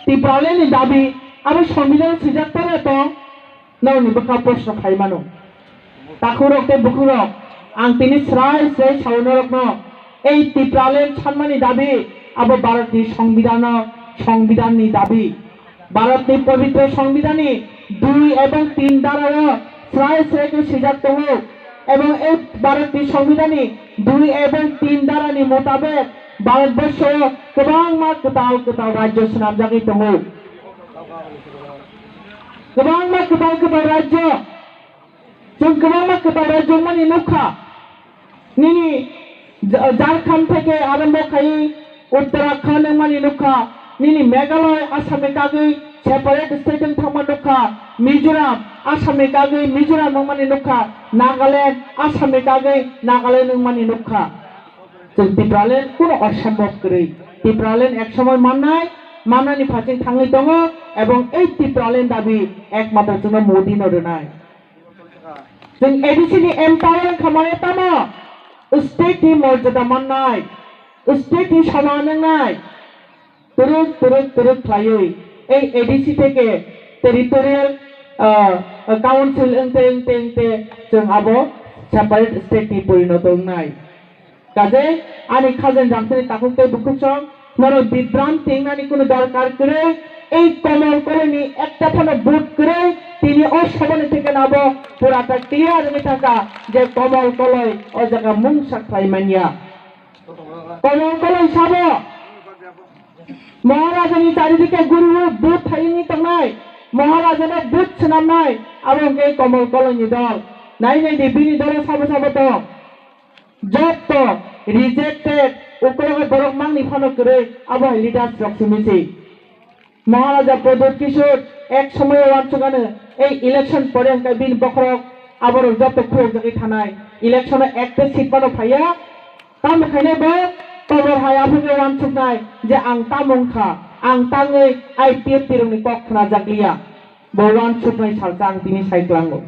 टिप्रालेनि दाबी आबो संविधान सिजाक्तारे तो नौनि बका प्रश्न खाइमानो ताखुरक ते बुखुरक आं तिनि स्राय स्राय सावनरक न এই টিপ্রালেন সম্মানী দাবি আবো ভারতীয় সংবিধাননি দাবি ভারতের পবিত্র সংবিধানে 2 এবং 3 ধারা স্রায় স্রায়কে সিজাত দङ এবং এই ভারতীয় সংবিধানে 2 এবং 3 ধারাनि মোতাবেক ভারতবর্ষ गोबां मा गोताव राज्य सुनामजागै दङ गोबां मा गोताव राज्य जों गोबां मा गोताव राज्य माने नुखा निनि झारखंड থেকে आरम्भ खाई उत्तराखंड माने नुखा निनि मेघालय आसाम कागै सेपारेट स्टेट थामा नुखा मिजोराम आसाम कागै मिजोराम माने नुखा नागालैंड आसाम कागै नागालैंड माने नुखा जों टिप्रालेन কোনো অসম্ভব করে टिप्रालेन এক সময় মাননানি ফাঁসে থাঙ্গै दङ এবং এই टिप्रालेन দাবি একমাত্র जों मोदी नरनाय जों एडिसिनि एम्पावर खामानि तामा स्टेट नि मर्यादा माननाय स्टेट नि समान नाय तुरुक खायै এই एडिसि থেকে टेरिटोरियल काउन्सिल एंते जों आबो सेपारेट स्टेट नि परिणत नाय কাজে আমি খাজেন জানতে তাকুতে বুকুচং নরো বিভ্রান্তি নানি কোনো দরকার করে এই কমল কলোনি একটা থানা বুট করে তিনি অসবনে থেকে নাব পুরাটা ক্লিয়ার হয়ে থাকা যে কমল কলয় ও জায়গা মুংসা খাইমানিয়া কমল কলয় সাব মহারাজানি চারিদিকে গুরু বুট থাইনি তংনাই মহারাজানের বুট ছনামনাই এবং এই কমল কলয়নি দল নাই বিনি দল সাব তো जब रिजेक्टेड उकलगे बरक मांगनि फानो करे आबो लिडार प्रक्सिमिसि महाराजा प्रदोत किशोर एक समय वानसगानो এই ইলেকশন পরে বিন বখরক আবার যত খুব জায়গায় থানায় ইলেকশনে একটা সিট পানো ফাইয়া তাম খাইনে বে তবর হায়া ফুগে वानसगनाय যে आं तामंखा आं ताङै आइपिएफ तिरंनि कखना जागलिया बवान सुपनाय सालजा आं तिनि साइक्लांगो